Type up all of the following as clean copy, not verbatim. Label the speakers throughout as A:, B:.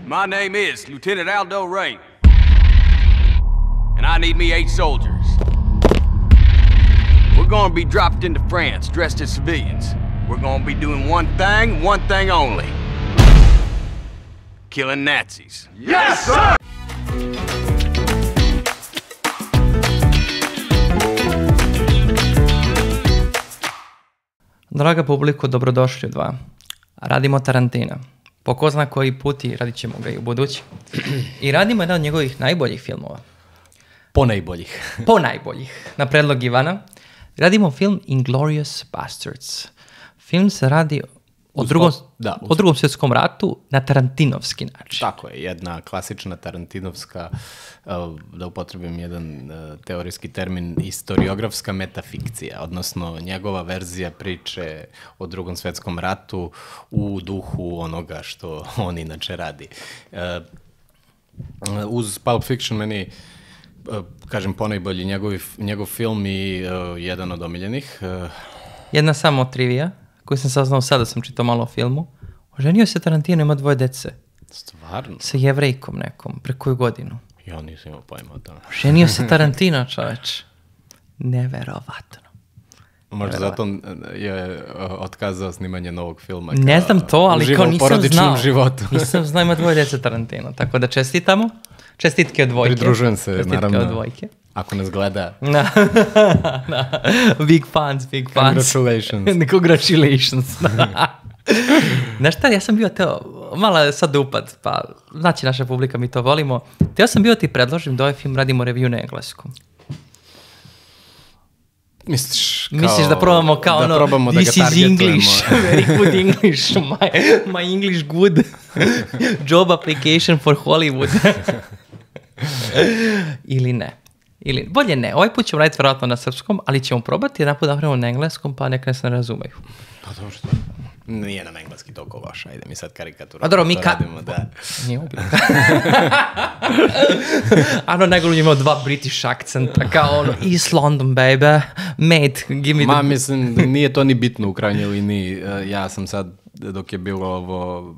A: My name is Lieutenant Aldo Rain. And I need me 8 soldiers. We're gonna be dropped into France dressed as civilians. We're gonna be doing one thing only. Killing Nazis.
B: Yes, sir!
C: Draga publiko, dobrodošli u 2. Radimo Tarantina. Po ko zna koji put i radit ćemo ga i u budući. I radimo jedan od njegovih najboljih filmova.
D: Po najboljih.
C: Po najboljih. Na predlog Ivana. Radimo film Inglourious Basterds. Film se radi o drugom svjetskom ratu na tarantinovski način.
D: Tako je, jedna klasična tarantinovska, da upotrebim jedan teorijski termin, historiografska metafikcija, odnosno njegova verzija priče o drugom svjetskom ratu u duhu onoga što on inače radi. Uz Pulp Fiction meni, kažem, ponajbolji njegov film i jedan od omiljenih.
C: Jedna samo trivija koju sam saznao sada, sam čitao malo o filmu. Oženio se Tarantino, ima 2 dece.
D: Stvarno?
C: Sa Jevrejkom nekom, pre koju godinu.
D: Ja nisam imao pojma o tome.
C: Oženio se Tarantino, čoveč. Neverovatno.
D: Možda zato je otkazao snimanje novog filma.
C: Ne znam to, ali kao nisam znao.
D: Životu.
C: Nisam znao, ima 2 dece Tarantino. Tako da čestitamo. Čestitke od 2.
D: Pridružujem se,
C: čestitke
D: naravno.
C: Od 2.
D: Ako nas gleda.
C: Big fans. Congratulations. Znaš šta, ja sam bio teo, malo sad upad, pa znači naša publika, mi to volimo. Teo sam bio ti predložim da ovaj film radimo review na engleskom.
D: Misliš
C: da probamo kao
D: da probamo da
C: this
D: ga
C: is
D: targetujemo.
C: English, very good English, my English good, job application for Hollywood. Ili ne. Bolje ne, ovaj put ćemo raditi vjerojatno na srpskom, ali ćemo probati jedan put da napravimo na engleskom, pa neka nas ne razumeju.
D: Pa dobro što? Nije nam engleski toliko loš, ajde mi sad karikaturu.
C: A dobro, mi
D: radimo, da.
C: Nije oblika. Ano, nego imao 2 British akcenta, kao ono, East London, baby, mate, give me the...
D: Mislim, nije to ni bitno u krajnjoj liniji. Ja sam sad, dok je bilo ovo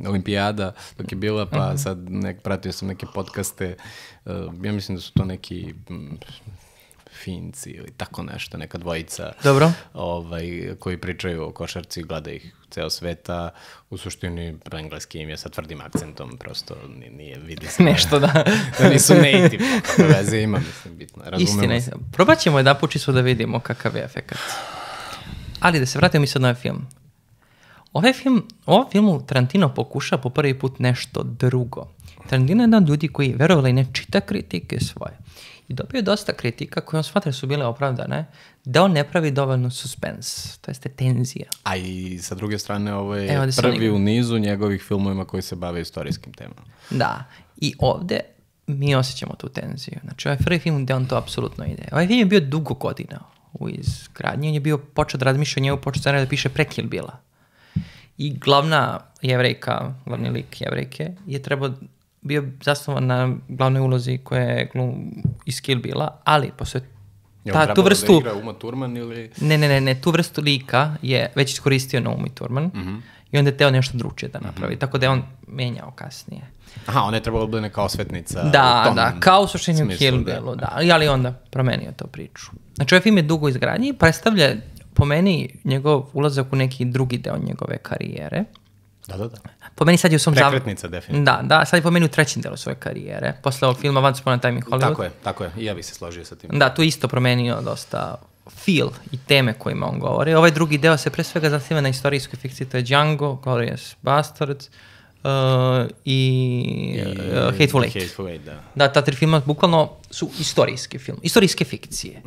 D: olimpijada, dok je bila, pa sad pratio sam neke podcaste, ja mislim da su to neki Finci ili tako nešto, neka dvojica.
C: Dobro.
D: Koji pričaju o košarci, gleda ih ceo sveta, u suštini engleski im je sa tvrdim akcentom, prosto nije, vidi se.
C: Nešto da
D: nisu native, kako veze ima, mislim, bitno.
C: Istina, probat ćemo jedan put čisto da vidimo kakav je efekat. Ali da se vratimo mi sad na ovaj film. Ovom filmu Tarantino pokuša po prvi put nešto drugo. Tarantino je jedan od ljudi koji verovali ne čita kritike svoje. I dobio je dosta kritika koje on smatra su bile opravdane, da on ne pravi dovoljno suspens, to jeste tenzija.
D: A i sa druge strane ovo je prvi u nizu njegovih filmovima koji se bave istorijskim temama.
C: Da, i ovde mi osjećamo tu tenziju. Znači ovaj prvi film gde on to apsolutno ide. Ovaj film je bio dugo godina u izgradnji, on je bio počeo da razmišlja o njemu, počeo da piše pre Kill Billa. I glavna Jevrejka, glavni lik Jevrejke je bio zasnovan na glavnoj ulozi koja je iz Kill Billa, ali posle tu vrstu...
D: Da igra Uma Thurman ili...
C: Ne, tu vrstu lika je već iskoristio na Uma Thurman i onda je teo nešto drugačije da napravi, tako da je on menjao kasnije.
D: Aha, ona je trebalo da bude neka osvetnica.
C: Da, kao u suštini u Kill Billu, da, ali onda promenio to priču. Znači, ovaj film je dugo izgradnji i predstavlja po meni njegov ulazak u neki drugi deo njegove karijere.
D: Da.
C: Po meni sad je u svom
D: prekretnica, definitivno.
C: Da, sad je po meni u 3. delu svoje karijere. Posle ovog filma Once Upon a Time in Hollywood.
D: Tako je. I ja bih se složio sa tim.
C: Da, tu isto promenio dosta feel i teme kojima on govori. Ovaj drugi deo se pre svega zasniva na istorijskoj fikciji, to je Django, Inglourious Basterds i Hateful Eight. Da, ta 3 filma bukvalno su istorijski film, istorijske fikcije.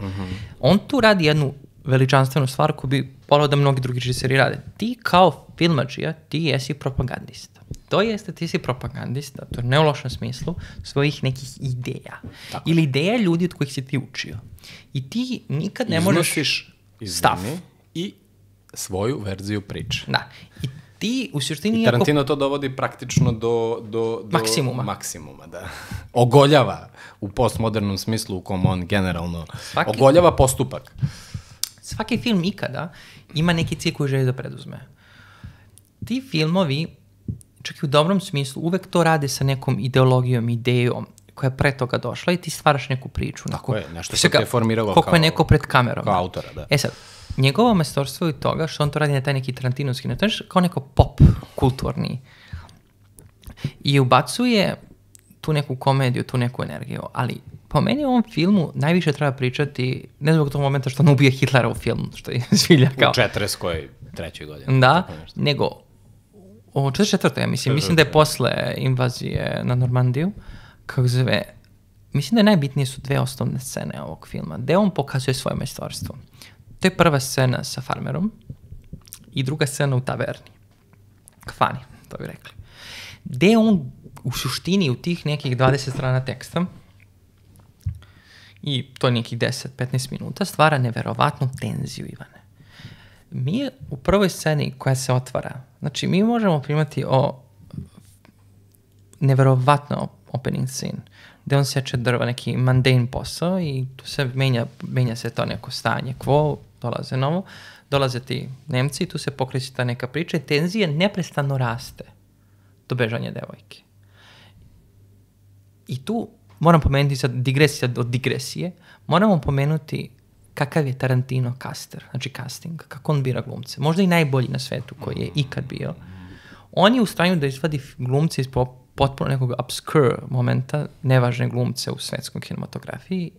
C: On tu radi jednu veličanstvenu stvar koju bi voleo da mnogi drugi režiseri rade. Ti kao filmadžija, ti jesi propagandista. To jeste, ti si propagandista, to je ne u lošem smislu, svojih nekih ideja. Tako. Ili ideja ljudi od kojih si ti učio. I ti nikad ne možeš...
D: Iznosiš stav i svoju verziju priče.
C: Da. I ti u suštini...
D: I Tarantino to dovodi praktično do
C: maksimuma.
D: Da. Ogoljava u postmodernom smislu u kom on generalno ogoljava postupak.
C: Svaki film ikada ima neki cilj koji želi da preduzme. Ti filmovi čak i u dobrom smislu, uvek to rade sa nekom ideologijom, idejom, koja je pre toga došla i ti stvaraš neku priču.
D: Tako je, nešto što te je formiralo
C: kako je neko pred kamerom.
D: Kao autora, da.
C: E sad, njegovo majstorstvo je toga što on to radi na taj neki tarantinovski, na to je kao neko pop kulturni. I ubacuje tu neku komediju, tu neku energiju, ali po meni u ovom filmu najviše treba pričati, ne zbog tog momenta što on ubije Hitlera u filmu, što je svilja kao...
D: U 43. godini.
C: Da, nego u 44. ja mislim da je posle invazije na Normandiju, kako zove, mislim da najbitnije su dve osnovne scene ovog filma, gde on pokazuje svoje majstorstvo. To je prva scena sa farmerom i druga scena u taverni. Kafani, to bi rekli. Gde on u suštini u tih nekih 20 strana teksta i to nekih 10-15 minuta stvara neverovatnu tenziju, Ivane. Mi u prvoj sceni koja se otvara, znači mi možemo primati o neverovatno opening scene, gde on seče drva, neki mundane posao i tu se menja se to neko stanje quo, dolaze ti Nemci i tu se pokreće ta neka priča i tenzija neprestano raste do bežanja devojke. I tu moram pomenuti sad digresija od digresije, moramo pomenuti kakav je Tarantino caster, znači casting, kako on bira glumce. Možda i najbolji na svetu koji je ikad bio. On je u stanju da izvadi glumce iz potpuno nekog obscure momenta, nevažne glumce u svetskom kinematografiji,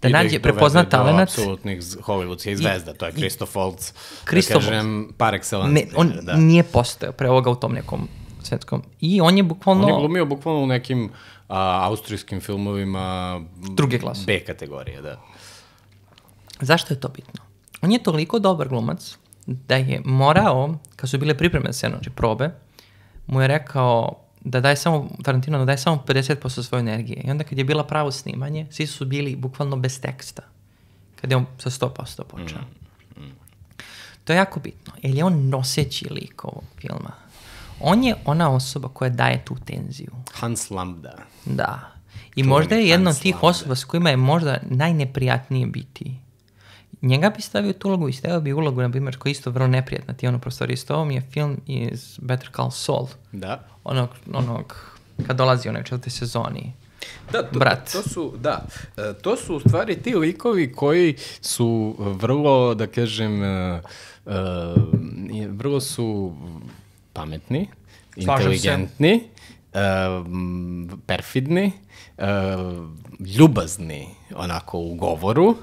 C: da nađe prepoznat talenat.
D: Do apsolutnih hollywoodskih zvezda, to je Christoph Waltz, da kažem par excellence.
C: On nije postojao pre ovoga u tom nekom svetskom. I on je bukvalno...
D: On je glumio bukvalno u nekim austrijskim filmovima
C: druge klase.
D: B kategorije, da.
C: Zašto je to bitno? On je toliko dobar glumac da je morao, kad su bile pripreme scene, znači probe, mu je rekao da daje samo, Tarantino, da daje samo 50% svoje energije. I onda kad je bila pravo snimanje, svi su bili bukvalno bez teksta. Kad je on sa 100% počeo. To je jako bitno, jer je on noseći lik ovog filma. On je ona osoba koja daje tu tenziju.
D: Hans Landa.
C: Da. I možda je jedna od tih osoba s kojima je možda najneprijatnije biti. Njega bi stavio tu ulogu i stavio bi ulogu, na primjer, koja je isto vrlo neprijatna. Ti ono prostoriji, ovo mi je film iz Better Call Saul.
D: Da.
C: Onog kad dolazi onaj 4. sezoni.
D: Da, to su u stvari ti likovi koji su vrlo, da kažem, vrlo su pametni, inteligentni, perfidni, ljubazni onako u govoru,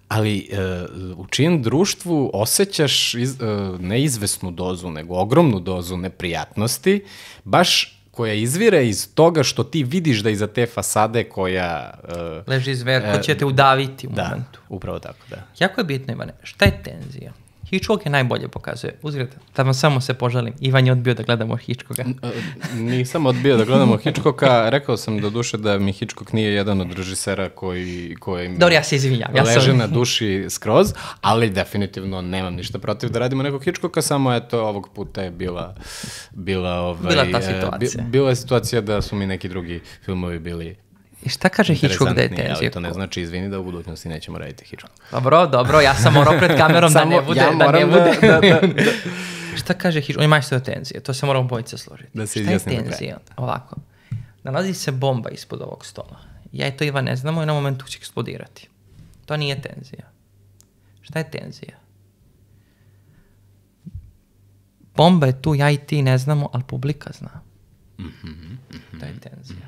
D: ali u čijem društvu osjećaš neizvesnu dozu, nego ogromnu dozu neprijatnosti, baš koja izvire iz toga što ti vidiš da iza te fasade koja...
C: leži zver, ko će te udaviti u momentu.
D: Da, upravo tako, da.
C: Jako je bitno, Ivane, šta je tenzija? Hitchcock je najbolje pokazuje. Uzgled, da vam samo se požalim. Ivan je odbio da gledamo Hitchcocka.
D: Nisam odbio da gledamo Hitchcocka. Rekao sam do duše da mi Hitchcock nije jedan od režisera koji
C: dobro, ja se izvinjam.
D: Leže na duši skroz, ali definitivno nemam ništa protiv da radimo nekog Hitchcocka, samo eto ovog puta je bila
C: ta situacija.
D: Bila je situacija da su mi neki drugi filmovi bili
C: I šta kaže Hitchcock da je tenzija?
D: Ali to ne znači, izvini, da u budućnosti nećemo raditi Hitchcock.
C: Dobro, ja sam morao pred kamerom da ne bude. Šta kaže Hitchcock? On je majstor tenzije, to se moramo bojice složiti.
D: Da se
C: šta je tenzija? Ovako, nalazi se bomba ispod ovog stola. Ja i to Ivan ne znamo i na momentu će eksplodirati. To nije tenzija. Šta je tenzija? Bomba je tu, ja i ti ne znamo, ali publika zna. To je tenzija.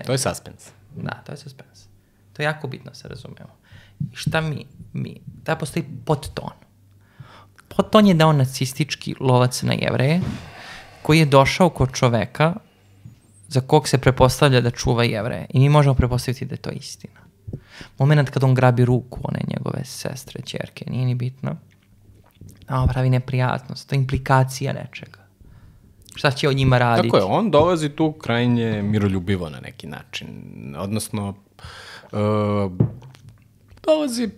C: To je
D: suspens.
C: Da, to je suspens. To je jako bitno, se razumemo. I šta da postoji podton. Podton je dao nacistički lovac na Jevreje, koji je došao kod čoveka za kog se prepostavlja da čuva Jevreje. I mi možemo prepostaviti da je to istina. Moment kad on grabi ruku one njegove sestre, ćerke, nije ni bitno. Pravi neprijatnost, to je implikacija nečega. Šta će o njima raditi?
D: Tako je, on dolazi tu krajnje miroljubivo na neki način. Odnosno, dolazi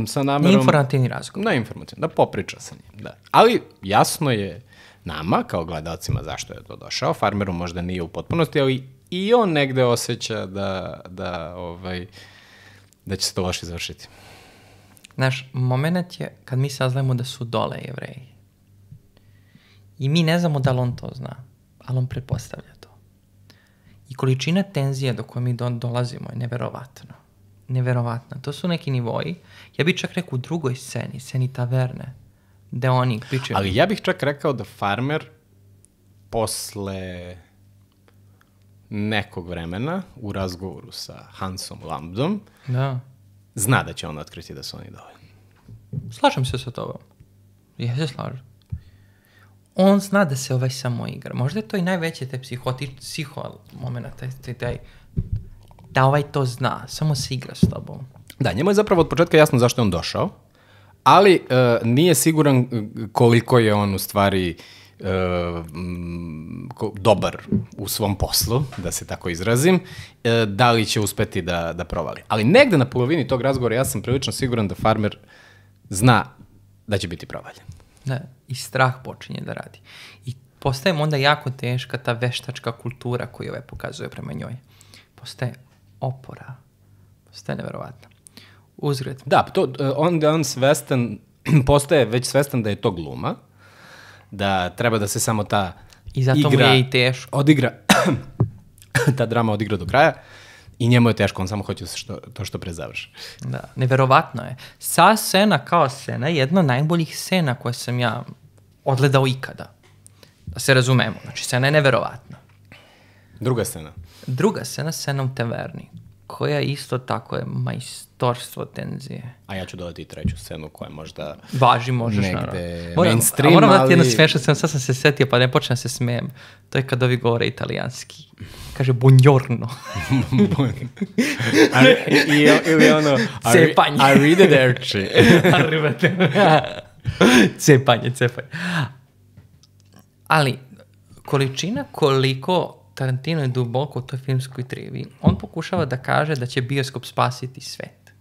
D: sa namerom...
C: Informativni razgovor.
D: Na informativni, da popriča sa njim. Da. Ali jasno je nama, kao gledalcima, zašto je to došao. Farmeru možda nije u potpunosti, ali i on negde osjeća da će se to loše završiti.
C: Znaš, moment je kad mi saznajemo da su dole Jevreji. I mi ne znamo da li on to zna, ali on pretpostavlja to. I količina tenzije do koje mi dolazimo je neverovatna. Neverovatna. To su neki nivoji. Ja bih čak rekao u drugoj sceni taverne, gde oni pričaju.
D: Ali ja bih čak rekao da Farmer posle nekog vremena u razgovoru sa Hansom Lambdom zna da će on otkriti da su oni dovoljni.
C: Slažem se sa tobom. Ja se slažem. On zna da se samo igra. Možda je to i najveće te psiho momenta, da to zna, samo se igra s tobom.
D: Da, njemu je zapravo od početka jasno zašto je on došao, ali nije siguran koliko je on u stvari dobar u svom poslu, da se tako izrazim, da li će uspeti da provali. Ali negde na polovini tog razgovora ja sam prilično siguran da Farmer zna da će biti provaljen.
C: Da, i strah počinje da radi. I postaje onda jako teška ta veštačka kultura koju pokazuje prema njoj. Postaje opora. Postaje neverovatna. Uzgred.
D: Da, on svestan, postaje već svestan da je to gluma, da treba da se samo ta
C: i zato
D: igra
C: mu je i teško.
D: Odigra, ta drama odigra do kraja i njemu je teško, on samo hoće to što pre završi.
C: Da, neverovatno je. Sa scena kao scena je jedna od najboljih scena koje sam ja odgledao ikada. Da se razumemo, znači scena je neverovatna. Druga scena u taverni, koja isto tako je majstorstvo tenzije.
D: A ja ću dodati i treću scenu koja je možda
C: možeš,
D: negde mainstream,
C: moram dati jednu smiješnu scenu, sad sam se setio pa ne počnem se smijem. To je kad ovi govore italijanski. Kaže buongiorno.
D: Ili ono,
C: cepanje.
D: Arrivederci.
C: Cepanje. Ali, količina koliko Tarantino je duboko u toj filmskoj trivi, on pokušava da kaže da će bioskop spasiti svet.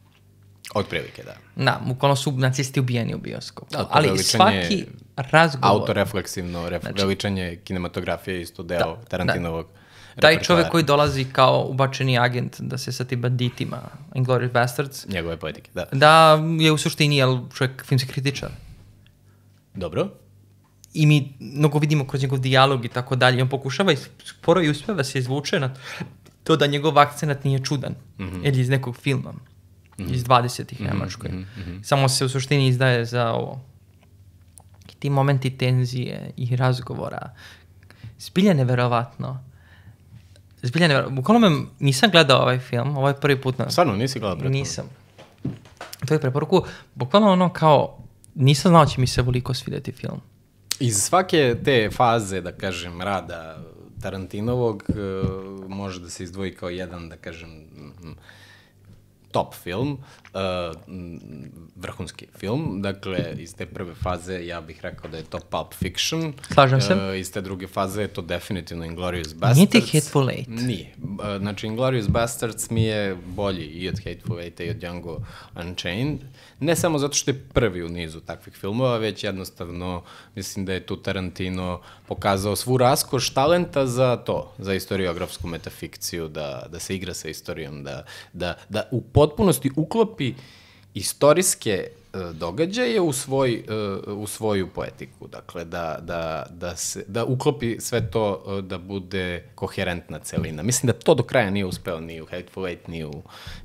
D: Otprilike, da.
C: Da, bukvalno su nacisti ubijeni u bioskopu. Ali svaki razgovor...
D: Autorefleksivno veličanje kinematografije je isto deo Tarantinovog repertoara.
C: Taj čovjek koji dolazi kao ubačeni agent da se sa tim banditima, Inglourious Basterds...
D: Njegove poetike, da.
C: Da je u suštini čovjek filmski kritičar.
D: Dobro.
C: I mi mnogo vidimo kroz njegov dijalog i tako dalje. On pokušava i sporo i uspeva se izvuče na to da njegov akcenat nije čudan. Ili iz nekog filma. Iz 20-ih Nemačkoj. Samo se u suštini izdaje za ovo. I ti momenti tenzije i razgovora. Zbilja neverovatno. Bukvalno nisam gledao ovaj film. Ovo je prvi put.
D: Stvarno, nisi gledao preporuku?
C: Nisam. To je preporuku. Bukvalno ono kao nisam znao će mi se voliko svidjeti film.
D: Iz svake te faze, da kažem, rada Tarantinovog može da se izdvoji kao jedan, da kažem, top film, vrhunski film. Dakle, iz te prve faze ja bih rekao da je to Pulp Fiction.
C: Slažem se.
D: Iz te druge faze je to definitivno Inglourious Basterds.
C: Nije ti Hateful Eight?
D: Nije. Znači, Inglourious Basterds mi je bolji i od Hateful Eight i od Django Unchained. Ne samo zato što je prvi u nizu takvih filmova, već jednostavno mislim da je tu Tarantino pokazao svu raskoš talenta za to, za istoriografsku metafikciju, da se igra sa istorijom, da u potpunosti uklopi istorijske događaje u svoju poetiku. Dakle, da uklopi sve to da bude koherentna celina. Mislim da to do kraja nije uspeo ni u Hateful Eight,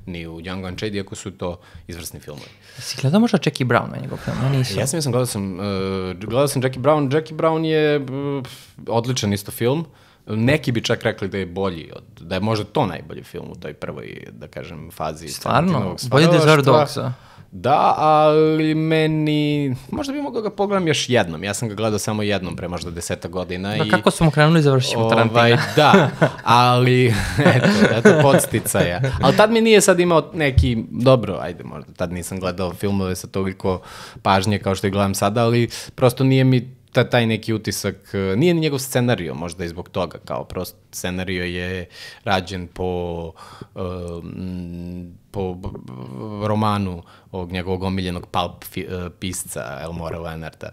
D: ni u Django Unchained, iako su to izvrsni filmovi.
C: Si gledao možda Jackie Brown na njegov film?
D: Ja sam gledao sam Jackie Brown. Jackie Brown je odličan isto film. Neki bi čak rekli da je bolji, da je možda to najbolji film u toj prvoj, da kažem, fazi.
C: Stvarno? Bolji Reservoir Dogsa?
D: Da, ali meni... Možda bi mogao ga pogledam još jednom. Ja sam ga gledao samo jednom pre možda 10 godina.
C: Da, kako smo krenuli završimo Tarantina?
D: Da, ali eto podsticaja. Ali tad mi nije sad imao neki... Dobro, ajde, možda tad nisam gledao filmove sa toliko pažnje kao što ih gledam sada, ali prosto nije mi taj neki utisak, nije ni njegov scenario, možda i zbog toga, kao prosto scenario je rađen po romanu ovog njegovog omiljenog pulp pisca Elmora Leonarda.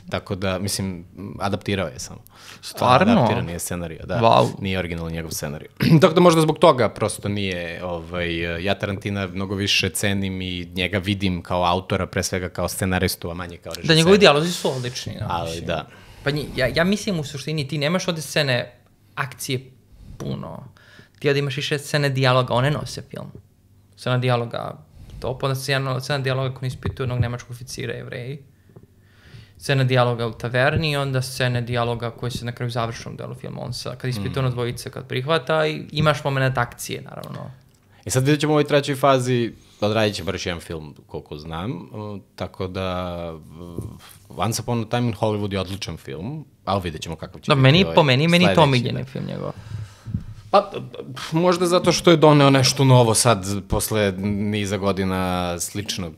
D: Tako da, mislim, adaptirao je samo.
C: Stvarno?
D: Adaptiran je scenario, da.
C: Wow.
D: Nije originalno njegov scenario. Tako da možda zbog toga prosto nije, ja Tarantina mnogo više cenim i njega vidim kao autora, pre svega kao scenaristu, a manje kao režisera.
C: Da, njegovi dijalozi su odlični.
D: Ali da.
C: Pa ja mislim u suštini ti nemaš ovde scene akcije puno. Ti ovde imaš više scene dijaloga, one nose film. Scena dijaloga, to onda scena dijaloga koji ispituju onog nemačkog oficira Jevreji. Scena dijaloga u taverni i onda scene dijaloga koji se na kraju završnom delu filma. On kad ispituje ono dvojice, kad prihvata i imaš moment akcije, naravno.
D: I sad vidjet ćemo u ovoj trećoj fazi, odradit će bar još jedan film, koliko znam, tako da Once Upon a Time in Hollywood je odličan film, ali vidjet ćemo kako će biti
C: po meni to omiljeni film njegov.
D: Pa, možda zato što je doneo nešto novo sad, posle niza godina sličnog.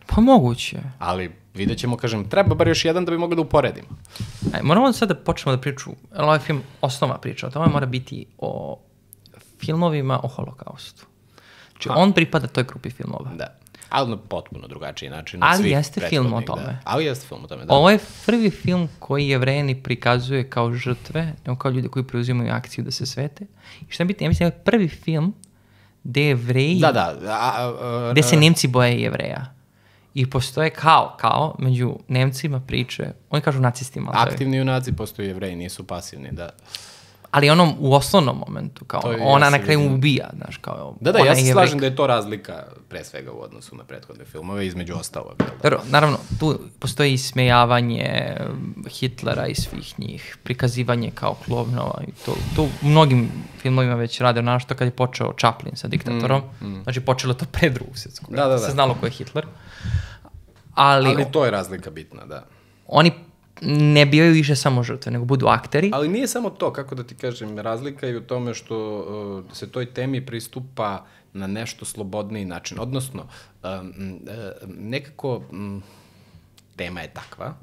C: Pa moguće.
D: Ali vidjet ćemo, kažem, treba bar još jedan da bi mogli da uporedimo.
C: Moramo sad da počnemo da priču, ovaj film, osnovna priča, o tome mora biti o filmovima o holokaustu. Znači, on pripada toj grupi filmova.
D: Da, ali na potpuno drugačiji način.
C: Ali jeste film o tome.
D: Da. Ali jeste film o tome, da.
C: Ovo je prvi film koji Jevrejani prikazuje kao žrtve, nego kao ljudi koji preuzimaju akciju da se svete. I šta biti, ja mislim, ovo je prvi film gde Jevreji, gde se Nemci boje Jevreja. I postoje kao, među Nemcima priče, oni kažu nacistima.
D: Aktivni junaci postoje Jevreji, nisu pasivni, da.
C: Ali onom u osnovnom momentu, kao ona na kraju ubija, znaš, kao...
D: Da, ja se slažem da je to razlika, pre svega u odnosu na prethodne filmove, između ostalog.
C: Naravno, tu postoji ismejavanje Hitlera i svih njih, prikazivanje kao klovnova i to u mnogim filmovima već rade, ono što kad je počeo Chaplin sa diktatorom, znači počelo to pre Drugog svjetskog rata, se znalo ko je Hitler. Ali
D: to je razlika bitna, da.
C: Oni ne bivaju više samo žrtve, nego budu akteri.
D: Ali nije samo to, kako da ti kažem, razlika je u tome što se toj temi pristupa na nešto slobodniji način. Odnosno, nekako tema je takva,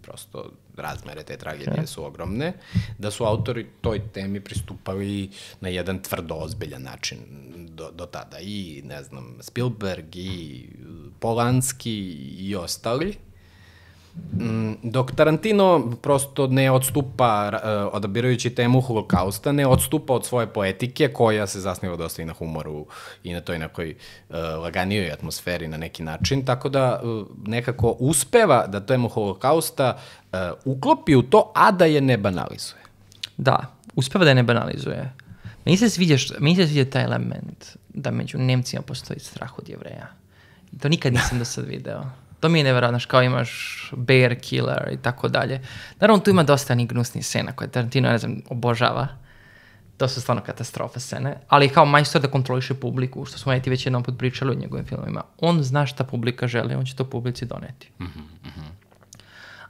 D: prosto razmere te tragedije su ogromne, da su autori toj temi pristupali na jedan tvrdo ozbiljan način do tada. I, ne znam, Spielberg i Polanski i ostali. Dok Tarantino prosto ne odstupa, odabirajući temu holokausta, ne odstupa od svoje poetike koja se zasniva dosta i na humoru i na toj nekoj laganijoj atmosferi na neki način, tako da nekako uspeva da temu holokausta uklopi u to, a da je ne banalizuje.
C: Da, uspeva da je ne banalizuje. Meni se sviđa taj element da među Nemcima postoji strah od Jevreja. To nikad nisam do sad video. To mi je nevjerojatno, kao imaš Bear Killer i tako dalje. Naravno, tu ima dosta ni gnusnih scena koje Tarantino, ne znam, obožava. To su stvarno katastrofa scene. Ali kao majstor da kontroliše publiku, što smo ti već jednom put pričali u njegovim filmovima. On zna šta publika želi, on će to publici doneti.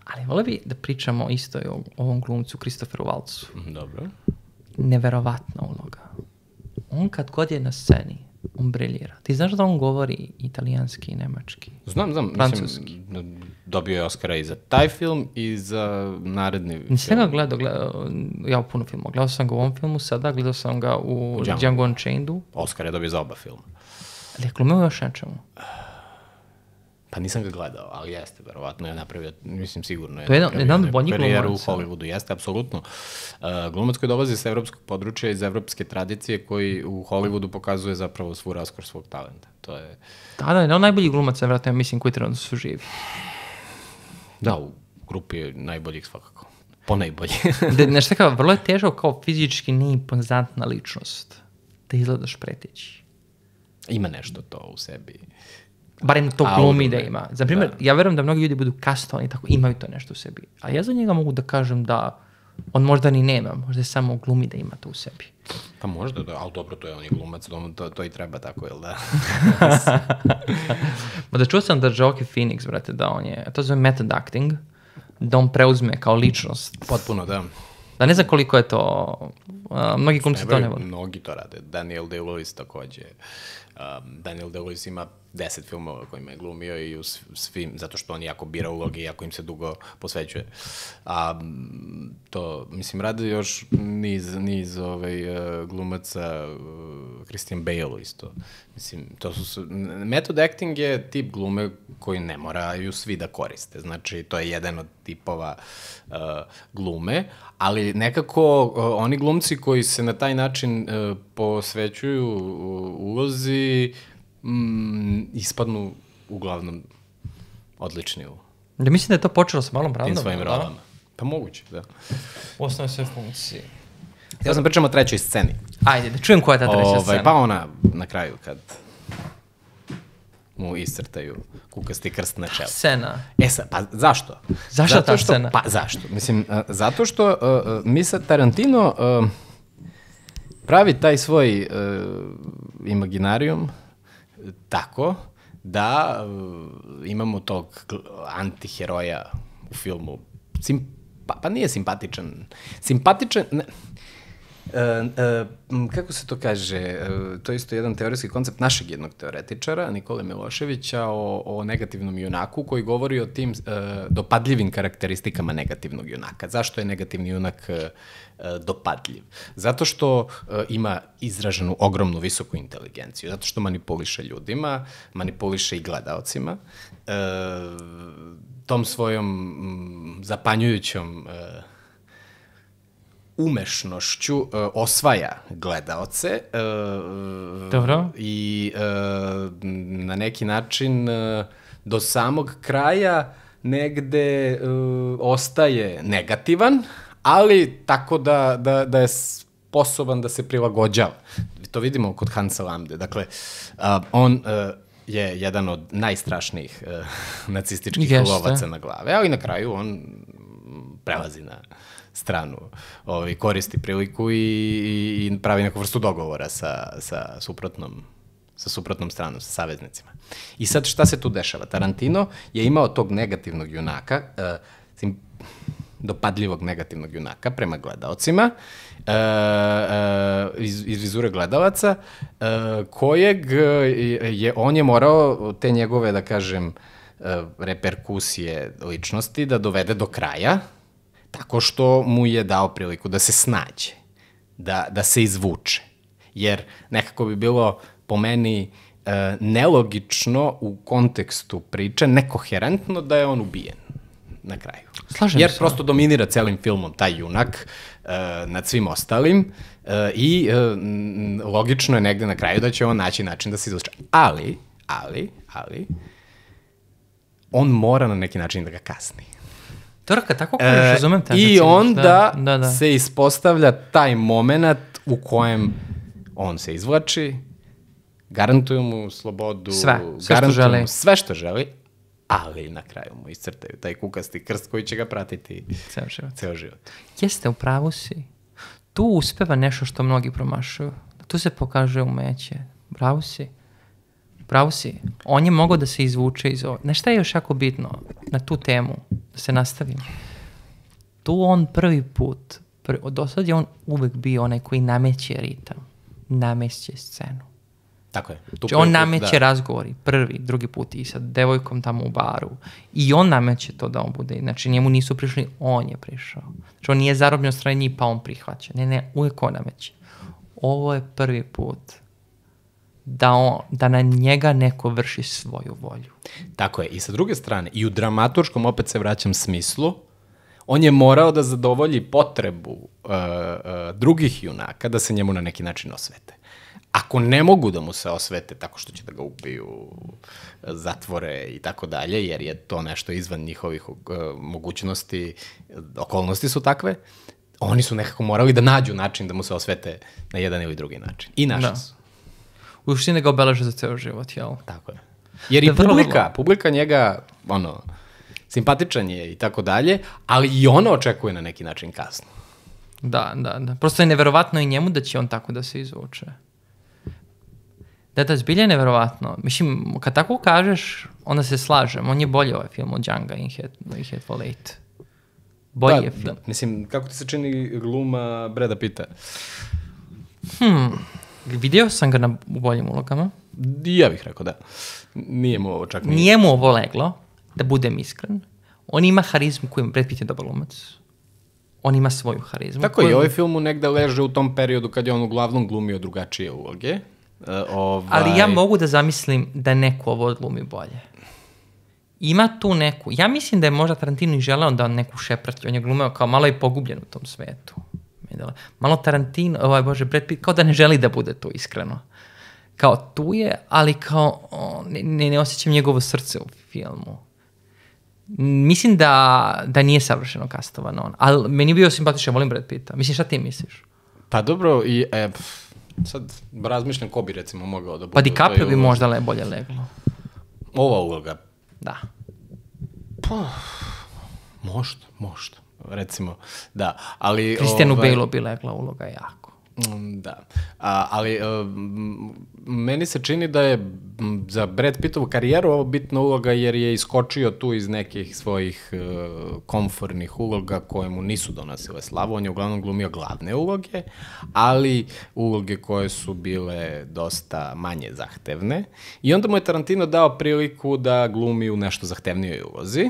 C: Ali volio bi da pričamo isto i o ovom glumcu Kristoferu Waltzu.
D: Dobro.
C: Neverovatna uloga. On kad god je na sceni, on briljira. Ti znaš da on govori italijanski i nemački?
D: Znam.
C: Francuski.
D: Mislim, dobio je Oscara i za taj film i za naredni film.
C: Nisam ga gledao, ja u puno filmu. Gledao sam ga u ovom filmu sada, gledao sam ga u Django Unchained-u.
D: Oscar je dobio za oba filma.
C: Ali je glumio još nečemu?
D: Pa nisam ga gledao, ali jeste, verovatno je napravio, mislim sigurno je
C: to je jedan od boljih
D: karijeru u Hollywoodu, jeste, apsolutno. Glumac koji dolazi sa evropskog područja, iz evropske tradicije, koji u Hollywoodu pokazuje zapravo svu raskor svog talenta. To je... Da,
C: jedan od najboljih glumaca, vjerojatno, ja mislim, koji trenutno su živi.
D: Da, u grupi je najboljih svakako. Ponajbolji.
C: Nešto kao, vrlo je težo kao fizički neimpozantna ličnost da izgledaš preteći.
D: Ima nešto to u sebi.
C: Barem to glumi da ima. Za primjer, ja verujem da mnogi ljudi budu kastovani, tako imaju to nešto u sebi. A ja za njega mogu da kažem da on možda ni nema, možda je samo glumi da ima to u sebi.
D: Pa možda, da, ali dobro, to je on je glumac, to i treba tako, jel da?
C: Da čuo sam da Joaquin Phoenix, brate, da on je, to zove method acting, da on preuzme kao ličnost.
D: Potpuno, da.
C: Da ne znam koliko je to, mnogi glumci to ne vole.
D: Mnogi to rade, Daniel Day-Lewis takođe. Daniel Day-Lewis ima 10 filmova kojima je glumio i u svim, zato što on jako bira uloge i jako im se dugo posvećuje. To, mislim, rade još niz glumaca, Christian Bale isto. Mislim, to su, method acting je tip glume koji ne moraju svi da koriste. Znači, to je jedan od tipova glume, ali nekako oni glumci koji se na taj način posvećuju ulozi ispadnu uglavnom odlični u
C: mislim da je to počelo sa Marlon Brandom.
D: Tim svojim rolama. Pa moguće, da.
C: U osnovi sve funkcije.
D: Ja sam pričam o trećoj sceni.
C: Ajde, da čujem koja je ta treća scena.
D: Pa ona na kraju kad mu iscrtaju kukasti krst na čelu.
C: Scena.
D: Sad, pa zašto?
C: Zašto ta scena?
D: Pa zašto? Mislim, zato što mi sad Tarantino pravi taj svoj imaginarijum tako da imamo tog antiheroja u filmu. Pa nije simpatičan. Simpatičan... kako se to kaže, to je isto jedan teorijski koncept našeg jednog teoretičara, Nikole Miloševića, o negativnom junaku koji govori o tim dopadljivim karakteristikama negativnog junaka. Zašto je negativni junak dopadljiv? Zato što ima izraženu ogromnu visoku inteligenciju, zato što manipuliše ljudima, manipuliše i gledaocima, tom svojom zapanjujućom umešnošću osvaja gledaoce.
C: Dobro.
D: I na neki način do samog kraja negde ostaje negativan, ali tako da je sposoban da se prilagođava. To vidimo kod Hansa Lande. Dakle, on je jedan od najstrašnijih nacističkih lovaca na glave, ali na kraju on prelazi na stranu, koristi priliku i pravi neku vrstu dogovora sa suprotnom stranom, sa saveznicima. I sad šta se tu dešava? Tarantino je imao tog negativnog junaka, dopadljivog negativnog junaka prema gledaocima, iz vizure gledalaca, kojeg on je morao te njegove, da kažem, reperkusije ličnosti da dovede do kraja, tako što mu je dao priliku da se snađe, da se izvuče. Jer nekako bi bilo po meni nelogično u kontekstu priče, nekoherentno da je on ubijen na kraju. Jer prosto dominira celim filmom taj junak nad svim ostalim i logično je negde na kraju da će on naći način da se izvuče. Ali, on mora na neki način da ga kasni.
C: Torka, tako kažeš, razumem te.
D: I onda se ispostavlja taj moment u kojem on se izvlači, garantuju mu slobodu, sve što želi, ali na kraju mu iscrtaju taj kukasti krst koji će ga pratiti ceo život.
C: Jeste, u pravu si. Tu uspeva nešto što mnogi promašuju. Tu se pokaže umeće. Pravo si. On je mogao da se izvuče iz ovo. Znaš šta je još jako bitno na tu temu? Da se nastavim. Tu on prvi put, do sad je on uvek bio onaj koji nameće ritam. Nameće scenu.
D: Tako je.
C: Znači on nameće razgovori, prvi, drugi put i sa devojkom tamo u baru. I on nameće to da on bude. Znači njemu nisu prišli, on je prišao. Znači on nije zarobljen od strane njih pa on prihvaća. Ne, uvek on nameće. Ovo je prvi put da na njega neko vrši svoju volju.
D: Tako je. I sa druge strane, i u dramaturškom, opet se vraćam smislu, on je morao da zadovolji potrebu drugih junaka da se njemu na neki način osvete. Ako ne mogu da mu se osvete tako što će da ga ubiju, zatvore i tako dalje, jer je to nešto izvan njihovih mogućnosti, okolnosti su takve, oni su nekako morali da nađu način da mu se osvete na jedan ili drugi način. I našli su.
C: U suštini ga obeleže za ceo život, jel?
D: Tako je. Jer i publika njega, simpatičan je i tako dalje, ali i ona očekuje na neki način kaznu.
C: Da. Prosto je neverovatno i njemu da će on tako da se izvuče. Da, zbilje je neverovatno. Mislim, kad tako kažeš, onda se slažem. On je bolji ovaj film od Django i Hateful Eight. Bolji je film.
D: Da. Mislim, kako ti se čini gluma Brada Pitta?
C: Vidio sam ga u boljim ulogama.
D: Ja bih rekao, da. Nije mu ovo čak...
C: Nije mu ovo leglo, da budem iskren. On ima harizmu koju Brad Pitt je dobar glumac. On ima svoju harizmu.
D: Tako i ovaj film mu negde leže u tom periodu kad je on uglavnom glumio drugačije uloge.
C: Ali ja mogu da zamislim da neko ovo odglumi bolje. Ima tu neku... Ja mislim da je možda Tarantino i želeo da on neku šeprtlju. On je glumio kao malo i pogubljen u tom svetu. Malo Tarantino, Brad Pitt, kao da ne želi da bude tu, iskreno. Kao tu je, ali kao ne osjećam njegovo srce u filmu. Mislim da nije savršeno kastovan on, ali meni je bio simpatičan, volim Brad Pitta. Mislim, šta ti misliš?
D: Pa dobro, i sad razmišljam ko bi recimo mogao da bude.
C: Pa DiCaprio bi možda bolje leglo.
D: Ova uloga?
C: Da.
D: Pa, možda. Recimo, da. Ali,
C: Christianu Bale-u bi legla uloga jako.
D: Da. Ali meni se čini da je za Brad Pittovu karijeru ovo bitna uloga jer je iskočio tu iz nekih svojih komfortnih uloga koje mu nisu donosile slavu. On je uglavnom glumio glavne uloge, ali uloge koje su bile dosta manje zahtevne. I onda mu je Tarantino dao priliku da glumi u nešto zahtevnijoj ulozi.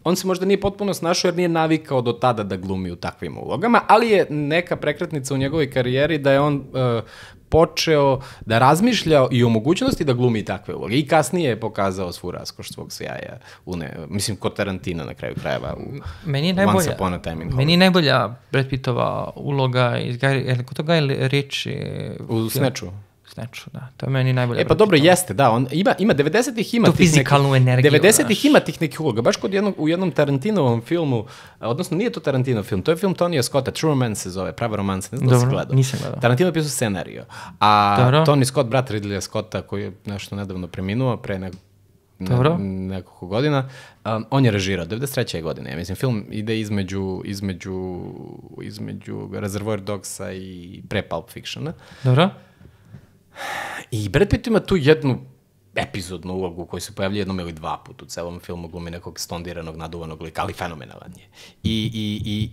D: On se možda nije potpuno snašao jer nije navikao do tada da glumi u takvim ulogama, ali je neka prekretnica u njegovoj karijeri da je on počeo da razmišlja i o mogućnosti da glumi takve uloge. I kasnije je pokazao svu raskoš svog sjaja, mislim, kod Tarantina na kraju krajeva u Once Upon a Time in Hollywood.
C: Meni je najbolja Brad Pittova uloga iz kod toga je reči...
D: U Snatchu.
C: Snatchu, da. To je meni najbolje.
D: Pa dobro, jeste, da. On ima 90-ih ima
C: tu fizikalnu energiju.
D: 90-ih ima tih nekih uloga. Baš u jednom Tarantinovom filmu, odnosno nije to Tarantino film, to je film Tonija Scotta, True Romance se zove, Prava romansa, ne znam da si gledao.
C: Nisam gledao.
D: Tarantino je pisao scenarijo. A Tony Scott, brat Ridleya Scotta, koji je nešto nedavno preminuo, pre nekoliko godina, on je režirao, 93. godine. Ja mislim, film ide između Reservoir Dogsa i pre Pulp Fictiona.
C: Dobro.
D: I Brad Pitt ima tu jednu epizodnu ulogu u kojoj se pojavlja jednom ili dva puta u celom filmu, glumi nekog stondiranog, naduvanog lika, ali fenomenalan je.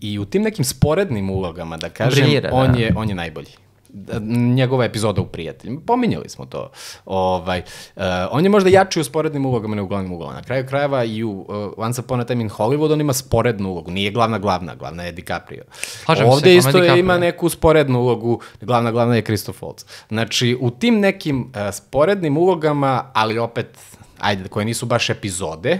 D: I u tim nekim sporednim ulogama, da kažem, on je najbolji. Njegova epizoda u Prijateljima. Pominjali smo to. On je možda jači u sporednim ulogama, ne u glavnim ulogama. Na kraju krajeva i u Once Upon a Time in Hollywood on ima sporednu ulogu. Nije glavna je DiCaprio. Ovde isto ima neku sporednu ulogu, glavna je Christoph Waltz. Znači, u tim nekim sporednim ulogama, ali opet, koje nisu baš epizode,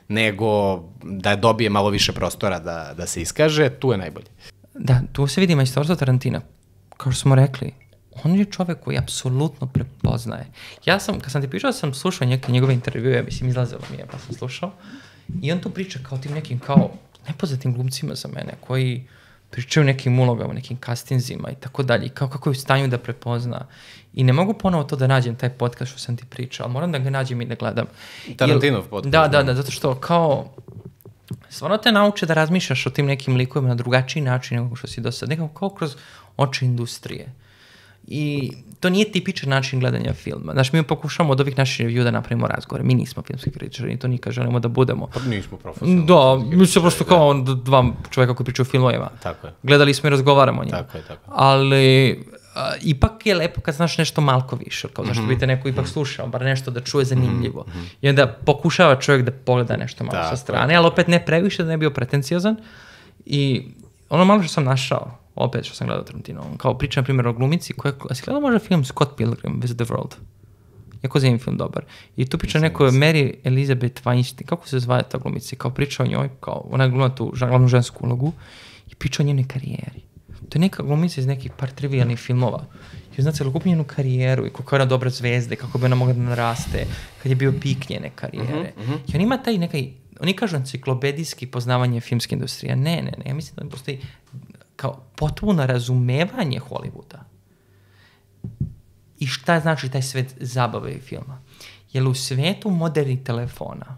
D: nego da dobije malo više prostora da se iskaže, tu je najbolje.
C: Da, tu se vidi majstorstvo Tarantina. Kao što smo rekli, on je čovek koji apsolutno prepoznaje. Kad sam ti pričao, sam slušao njegove intervjue, mislim, izlazilo mi je, pa sam slušao, i on tu priča kao tim nekim, kao nepoznatim glumcima za mene, koji pričaju nekim ulogama, nekim castingzima i tako dalje, kao kako je u stanju da prepozna. I ne mogu ponovo to da nađem, taj podcast što sam ti pričao, ali moram da ga nađem i da gledam.
D: Tarantinov podcast.
C: Da, zato što kao... Stvarno te nauče da razmišljaš o tim nekim likovima na drugačiji način nego što si do sad. Nekako kao kroz oči industrije. I to nije tipičan način gledanja filma. Znaš, mi pokušamo od ovih naših review da napravimo razgovore. Mi nismo filmski kritičari i to nikad želimo da budemo.
D: Pa nismo profesionalni.
C: Da, mi se prosto kao dva čoveka koji pričaju o filmovima.
D: Tako je.
C: Gledali smo i razgovaramo o njima.
D: Tako je.
C: Ali... ipak je lepo kad znaš nešto malko više, kao zašto bi te neko ipak slušao, bar nešto da čuje zanimljivo. I onda pokušava čovjek da pogleda nešto malo sa strane, ali opet ne previše da ne bio pretenciozan. I ono malo što sam našao, opet što sam gledao Tarantino, kao priča na primjer o glumici koja, si gledao možda film Scott Pilgrim, Visit the World? Jako zanimljiv film, dobar. I tu priča neko Mary Elizabeth Weinstein, kako se zove ta glumica, kao priča o njoj, kao ona je glumila tu glavnu žensku ulogu i priča o njenoj karijeri. To je neka glumica iz nekih par trivialnih filmova. I zna celokupnu njenu karijeru i kako je ona dobra zvezda, kako bi ona mogla da naraste, kad je bio pik njene karijere. I on ima taj nekaj, oni kažu enciklopedijski poznavanje filmske industrije. Ne. Ja mislim da postoji kao potpuno razumevanje Hollywooda. I šta znači taj svet zabave i filma? Jer u svetu modernih telefona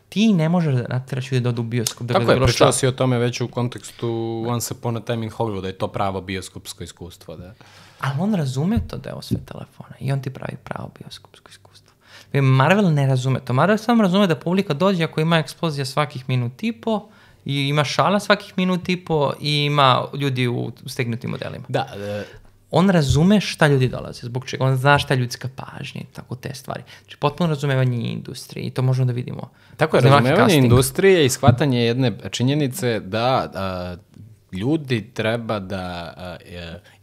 C: ti ne možeš da nateraš ljudi da odu u bioskop.
D: Tako je, pričao si o tome već u kontekstu Once Upon a Time in Hollywood, da je to pravo bioskopsko iskustvo. Da.
C: Ali on razume to da je ovo sve telefona i on ti pravi pravo bioskopsko iskustvo. Marvel ne razume to. Marvel samo razume da publika dođe ako ima eksplozija svakih minut i po, i ima šala svakih minut i po i ima ljudi u stegnutim modelima.
D: Da,
C: on razume šta ljudi dolaze, zbog čega, on zna šta je ljudska pažnja i tako te stvari. Znači, potpuno razumevanje industrije i to možemo da vidimo.
D: Tako je, razumevanje industrije i shvatanje jedne činjenice da ljudi treba da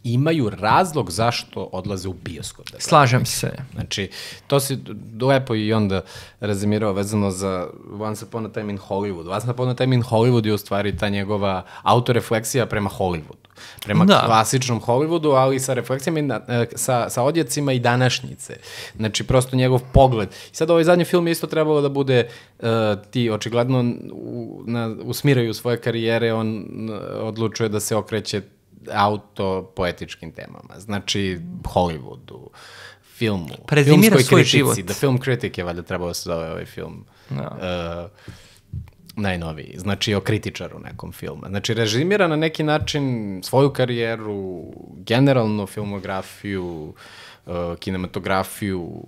D: imaju razlog zašto odlaze u bioskop.
C: Slažem se.
D: Znači, to si lepo i onda rezimirao vezano za Once Upon a Time in Hollywood. Once Upon a Time in Hollywood je u stvari ta njegova autorefleksija prema Hollywoodu. Prema klasičnom Hollywoodu, ali sa refleksijama, sa odjecima i današnjice. Znači, prosto njegov pogled. I sad ovaj zadnji film je isto trebalo da bude, ti očigledno usmiraju svoje karijere, on odlučuje da se okreće autopoetičkim temama. Znači, Hollywoodu, filmu,
C: filmskoj kritici. Život.
D: The Film Critic je valjda trebalo da se zove ovaj film. Najnoviji. Znači, o kritičaru nekom filma. Znači, režimira na neki način svoju karijeru, generalno filmografiju, kinematografiju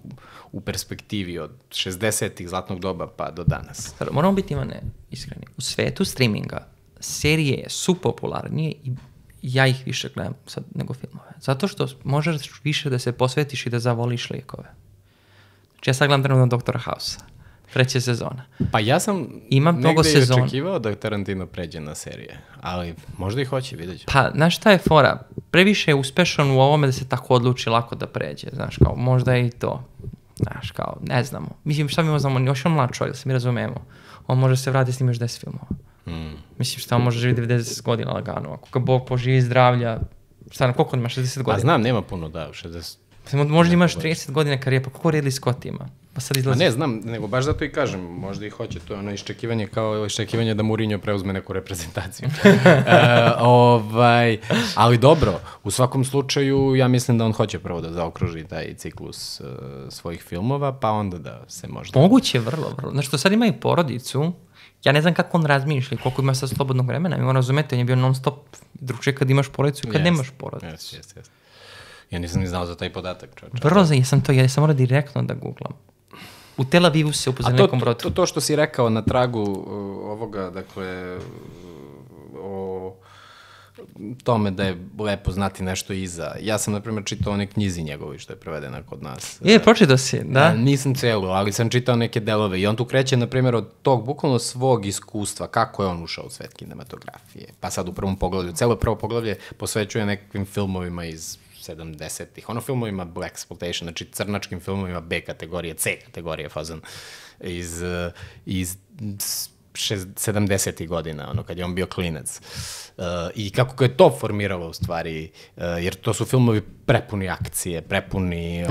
D: u perspektivi od 60-ih zlatnog doba pa do danas.
C: Moramo biti iskreni. U svetu streaminga serije su popularnije i ja ih više gledam sad nego filmove. Zato što možeš više da se posvetiš i da zavoliš lijekove. Znači, ja sad gledam trenutno Doktora House-a. 3. sezona.
D: Pa ja sam negde i očekivao da Tarantino pređe na serije, ali možda i hoće, vidjet ću.
C: Pa, znaš šta je fora? Previše je uspešan u ovome da se tako odluči lako da pređe, znaš, kao, možda je i to, znaš, kao, ne znamo. Mislim, šta mi znamo, još on mlad čovjek, se mi razumemo. On može se vratiti s njim još 10 filmova. Mislim, šta on može živjeti 90 godina lagano, ako ga Bog poživi zdravlja, šta, koliko ima, 60 godina?
D: Pa znam, nema puno, da, 60.
C: Možda imaš 30 godina karijera, pa kako Ridley Scott ima? Pa sad izlazi.
D: Ne znam, nego baš zato i kažem, možda i hoće, to je ono iščekivanje kao iščekivanje da Mourinho preuzme neku reprezentaciju. Ali dobro, u svakom slučaju ja mislim da on hoće prvo da zaokruži taj ciklus svojih filmova, pa onda da se možda...
C: Moguće, vrlo. Znači, to sad ima i porodicu, ja ne znam kako on razmišlja, koliko ima sad slobodnog vremena, mi moram razumeti, on je bio non stop drugčije kad imaš porodicu i kad nemaš porodicu.
D: Yes. Ja nisam ni znao za taj podatak, čovječe.
C: Vrlo, ja sam morao direktno da googlam. U Tel Avivu se upoznao nekom brodu.
D: To što si rekao na tragu ovoga, dakle, o tome da je lepo znati nešto iza. Ja sam, na primjer, čitao one knjizi njegovi što je prevedena kod nas.
C: Pročitao si, da?
D: Nisam celu, ali sam čitao neke delove i on tu kreće, na primjer, od tog bukvalno svog iskustva, kako je on ušao u svet kinematografije. Pa sad u prvom poglavlju, celo prvo poglavlje posvećuje nekim filmovima iz 70-ih. Ono filmovima Black Exploitation, znači crnačkim filmovima B kategorije, C kategorije fazon iz 70-ih godina, ono kad je on bio klinac. I kako ga je to formiralo u stvari, jer to su filmovi prepuni akcije, prepuni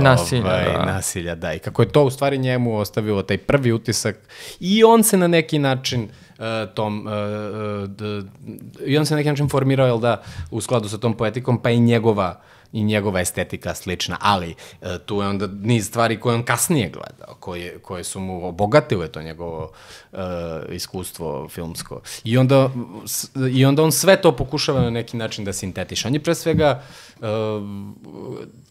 D: nasilja, da. I kako je to u stvari njemu ostavilo taj prvi utisak i on se na neki način formirao, jel da, u skladu sa tom poetikom, pa i njegova estetika slična, ali tu je onda niz stvari koje on kasnije gledao, koje su mu obogatile to njegovo iskustvo filmsko. I onda on sve to pokušava na neki način da sintetiše. On je pre svega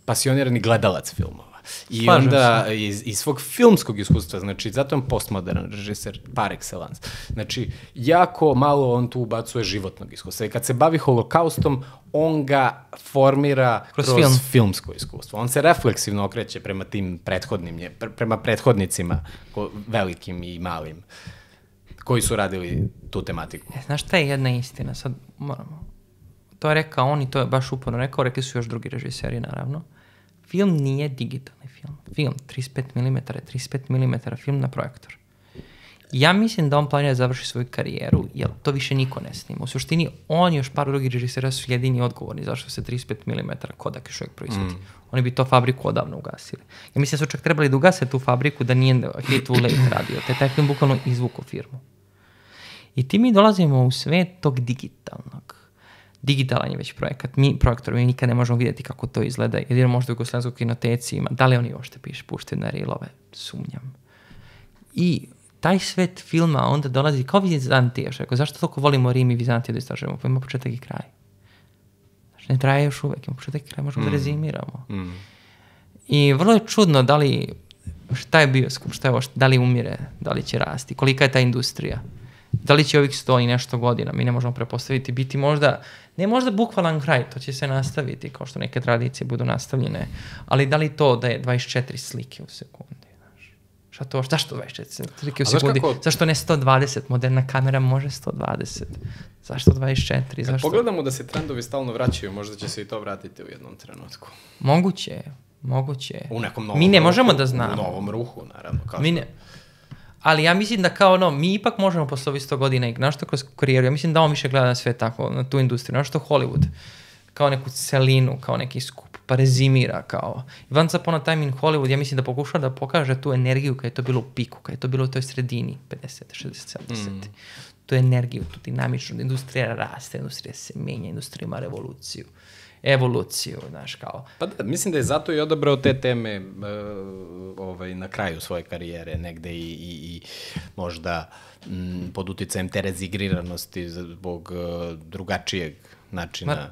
D: pasionirani gledalac filmova. I onda iz svog filmskog iskustva, znači zato je on postmodern režiser par excellence. Znači, jako malo on tu ubacuje životnog iskustva. I kad se bavi holokaustom, on ga formira kroz filmsko iskustvo. On se refleksivno okreće prema tim prema prethodnicima, velikim i malim, koji su radili tu tematiku.
C: Znaš šta je jedna istina? Sad moramo. To je rekao on i to je baš uporno rekao, rekli su još drugi režiseri, naravno. Film nije digitalni film. Film 35 mm je 35 mm film na projektor. Ja mislim da on planira da završi svoju karijeru, jer to više niko ne snima. U suštini, on i još par drugih režisera su jedini odgovorni zašto se 35 mm Kodak još uvijek proizvodi. Oni bi to fabriku odavno ugasili. Ja mislim da su čak trebali da ugase tu fabriku da nije Hateful Eight radio. Taj film bukvalno izvukao firmu. I ti mi dolazimo u svet tog digitalnog. Digitalan je već projekat. Projektor, mi nikad ne možemo vidjeti kako to izgleda. Jedino možda u Jugoslavskoj kinoteci ima. Da li oni ošte puštaju na rilove? Sumnjam. I taj svet filma onda dolazi kao Vizantija. Zašto toliko volimo Rim i Vizantiju da istražujemo? Pa ima početak i kraj. Znači, ne traje još uvek. Ima početak i kraj. Možemo da rezimiramo. I vrlo je čudno da li šta je bioskop, šta je ovo, da li umire, da li će rasti, kolika je ta industrija. Da li će ovih 100 i nešto godina, mi ne možemo prepostaviti, biti možda, ne možda bukvalan kraj, to će se nastaviti, kao što neke tradicije budu nastavljene, ali da li to da je 24 slike u sekundi, znaš? Zašto 24 u sekundi? Zašto ne 120? Moderna kamera može 120. Zašto 24?
D: Kad pogledamo da se trendovi stalno vraćaju, možda će se i to vratiti u jednom trenutku.
C: Moguće.
D: U nekom novom
C: mi ne možemo da znamo.
D: U novom ruhu, naravno.
C: Ali ja mislim da kao mi ipak možemo posle ovih 100 godina i našto kroz karijeru, ja mislim da on više gleda na sve tako, na tu industriju, našto Hollywood, kao neku celinu, kao neki skup, pa rezimira kao. Once upon a time in Hollywood, ja mislim da pokušava da pokaže tu energiju kada je to bilo u piku, kada je to bilo u toj sredini, 50, 60, 70. Tu energiju, tu dinamičnu, industrija raste, industrija se menja, industrija ima evoluciju, znaš, kao.
D: Pa da, mislim da je zato i odabrao te teme na kraju svoje karijere, negde i možda pod uticajem te rezigriranosti zbog drugačijeg načina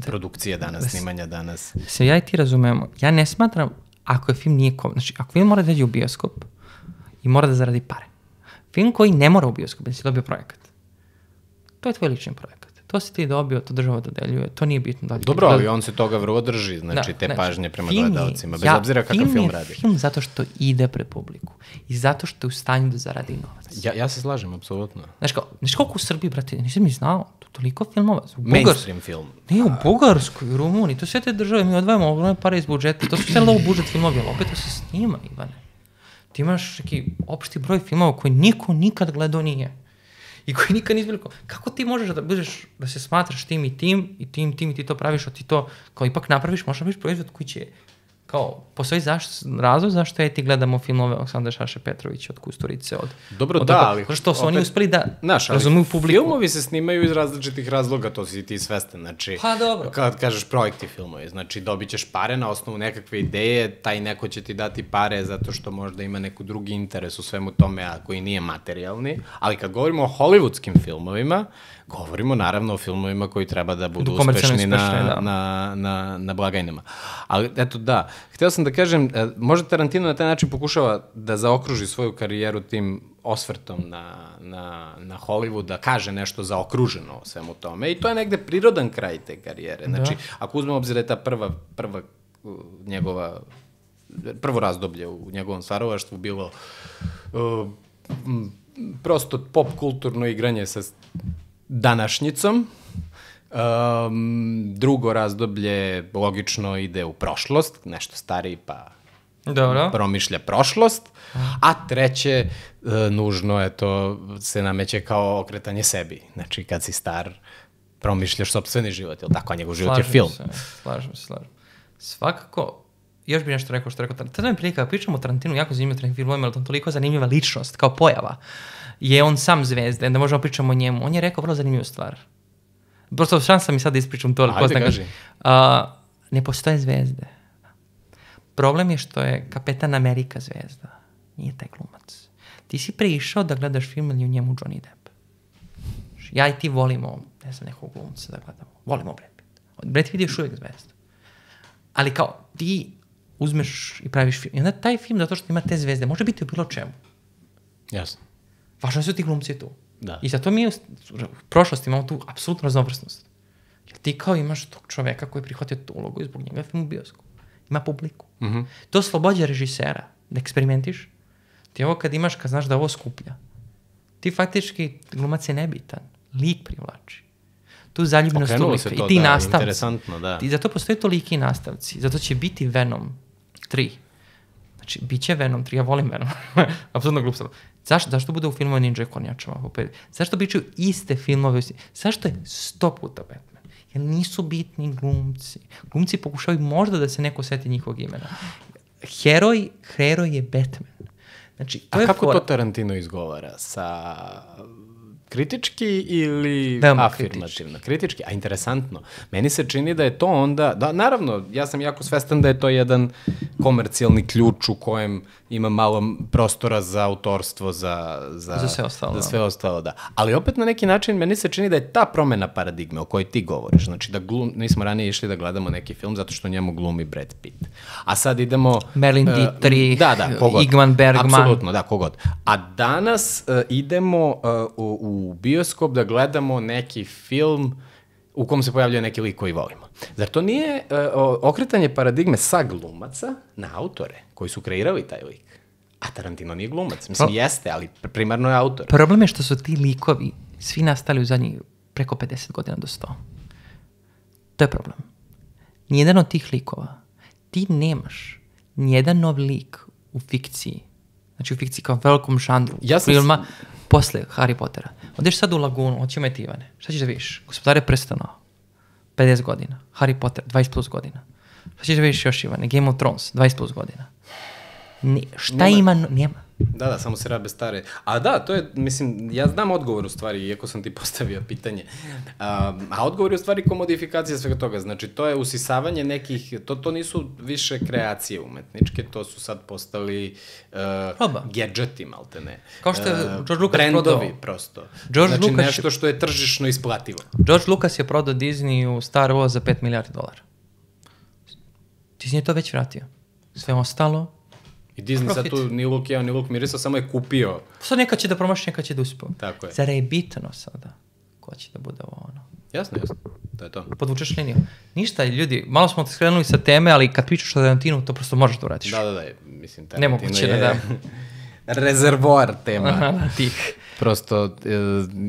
D: produkcije danas, snimanja danas.
C: Se ja i ti razumemo, ja ne smatram, ako je film nije znači, ako film mora da dođe u bioskop i mora da zaradi pare. Film koji ne mora u bioskop, da si dobio projekat. To je tvoj lični projekat. To si ti dobio, to država dodeljuje, to nije bitno.
D: Dobro, ali on se toga vrlo drži, znači te pažnje prema gledalcima, bez obzira kakav film radi.
C: Film zato što ide pre publiku i zato što je u stanju da zaradi novac.
D: Ja se slažem, apsolutno.
C: Znaš koliko u Srbiji, brate, nisam mi znao, toliko filmova.
D: Mainstream film.
C: Nije, u Bugarskoj, u Rumuniji, to sve te države, mi odvajamo ogromne pare iz budžeta, to su sve low budžet filmovi, ali opet to se snima, Ivane. Ti imaš neki opšti broj filmova koji niko nikad gledao nije. I koji nikad nisi bilo, kako ti možeš da se smatraš tim i ti to praviš, a ti to kao ipak napraviš, možeš napraviš proizvod koji će, kao, postoji razlog zašto ti gledamo filmove Aleksandra Šaše Petrovića, od Kusturice,
D: Dobro, da, ali...
C: Što su oni uspeli da razumiju publiku.
D: Filmovi se snimaju iz različitih razloga, to si ti svestan, znači...
C: Pa dobro.
D: Kad kažeš projekti filmovi, znači dobit ćeš pare na osnovu nekakve ideje, taj neko će ti dati pare zato što možda ima neku drugi interes u svemu tome, a koji nije materijalni, ali kad govorimo o hollywoodskim filmovima, govorimo naravno o filmovima koji treba da budu uspešni na blagajnama. Ali eto da, hteo sam da kažem, možda Tarantino na taj način pokušava da zaokruži svoju karijeru tim osvrtom na Hollywood, da kaže nešto zaokruženo o svemu tome i to je negde prirodan kraj te karijere. Znači, ako uzmemo obzir da je ta prvo razdoblje u njegovom stvaralaštvu bilo prosto pop kulturno igranje sa današnjicom. Drugo razdoblje logično ide u prošlost, nešto stariji pa promišlja prošlost, a treće nužno je to se nameće kao okretanje sebi. Znači kad si star promišljaš sopstveni život, ili tako, a njegov život je film.
C: Slažem se. Svakako, još bi nešto rekao što rekao, tada mi prilika, pričamo o Tarantinu, jako zanimljivo filmovima, ali to je toliko zanimljiva ličnost, kao pojava. Je on sam zvezda, da možemo pričamo o njemu. On je rekao vrlo zanimljivu stvar. Prosto šansa mi sad da ispričam to.
D: Ajde, kaži.
C: Ne postoje zvezde. Problem je što je Kapetan Amerika zvezda. Nije taj glumac. Ti si išao da gledaš film ili u njemu Johnny Depp. Ja i ti volimo, ne znam, nekog glumca da gledamo. Volimo Brad Pitt. Brad Pitt je još uvijek zvezda. Ali kao, ti uzmeš i praviš film. I onda taj film, zato što ima te zvezde, može biti u bilo čemu.
D: Jasno.
C: Važno su ti glumci tu.
D: Da.
C: I zato mi u prošlosti imamo tu apsolutnu raznovrsnost. Jer ti kao imaš tog čoveka koji prihvatio tu ulogu i zbog njega je film u bioskopu. Ima publiku. To slobođa režisera da eksperimentiš. Ti ovo kad znaš da ovo skuplja, ti faktički glumac je nebitan. Lik privlači. Tu zaljubljenost u lika. I ti nastavci.
D: Interesantno, da.
C: I zato postoje toliki nastavci. Zato će biti Venom 3. Znači, bit će Venom 3. Ja volim Venom. Apsolutno glup sam. Zašto bude u filmu Ninja Kornjačama? Zašto pričaju iste filmove? Zašto je 100 puta Batman? Jer nisu bitni glumci. Glumci pokušavaju možda da se neko seti njihovog imena. Heroj je Batman. Znači,
D: a kako to Tarantino izgovara? Sa kritički ili afirmativno? Kritički, a interesantno. Meni se čini da je to onda, da, naravno, ja sam jako svestan da je to jedan komercijalni ključ u kojem ima malo prostora za autorstvo, za sve ostalo, da. Ali opet na neki način meni se čini da je ta promena paradigme o kojoj ti govoriš. Znači da nismo ranije išli da gledamo neki film zato što njemu glumi Brad Pitt. A sad idemo...
C: Merlin Dietrich, Ingmar Bergman.
D: Apsolutno, da, kogod. A danas idemo u bioskop da gledamo neki film u kom se pojavljuje neki lik koji volimo. Zar to nije okretanje paradigme sa glumaca na autore koji su kreirali taj lik? A Tarantino nije glumac. Mislim, jeste, ali primarno je autor.
C: Problem je što su ti likovi svi nastali u zadnjih preko 50 godina do 100. To je problem. Nijedan od tih likova, ti nemaš nijedan nov lik u fikciji, znači u fikciji kao velikom žanru, filma, posle Harry Pottera. Odeš sad u Lagunu, hoćemo imati Ivane. Šta ćeš da vidiš? Gospodare prstenova, 50 godina. Harry Potter, 20 plus godina. Šta ćeš da vidiš još, Ivane? Game of Thrones, 20 plus godina. Šta ima? Nema.
D: Da, samo se rabe stare. A da, to je, mislim, ja znam odgovor u stvari, iako sam ti postavio pitanje. A odgovor je u stvari komodifikacija svega toga. Znači, to je usisavanje nekih, to nisu više kreacije umetničke, to su sad postali gadgeti, maltene.
C: Kao što je George Lucas
D: brendovi, prosto. Znači, nešto što je tržišno isplativo.
C: George Lucas je prodao Disneyu Star Wars za $5 milijardi. Disney je to već vratio. Sve ostalo.
D: I Disney sad tu ni luk jeo, ni luk mirisao, samo je kupio.
C: Sad neka će da promaši, neka će da uspio.
D: Tako je.
C: Zara je bitno sada ko će da bude ovo ono.
D: Jasno, to je to.
C: Podvučeš liniju. Ništa, ljudi, malo smo te skrenuli sa teme, ali kad pričaš o Tarantinu, to prosto možeš da uradiš.
D: Da, mislim, Tarantino
C: je
D: rezervoar tema.
C: Tih.
D: Prosto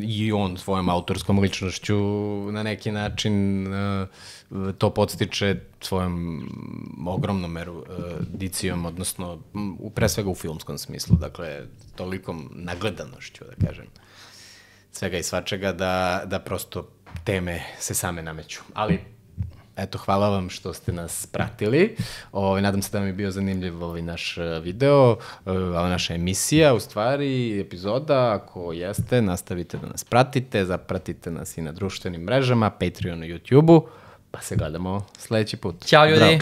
D: i on svojom autorskom ličnošću na neki način to podstiče svojom ogromnom erudicijom, odnosno pre svega u filmskom smislu, dakle, tolikom nagledanošću, da kažem, svega i svačega, da prosto teme se same nameću. Ali, eto, hvala vam što ste nas pratili. Nadam se da vam je bio zanimljiv ovaj naš video, ova naša emisija, u stvari, epizoda. Ako jeste, nastavite da nas pratite, zapratite nas i na društvenim mrežama, Patreonu, YouTubeu, pa se gledamo sledeći put.
C: Ćao ljudi!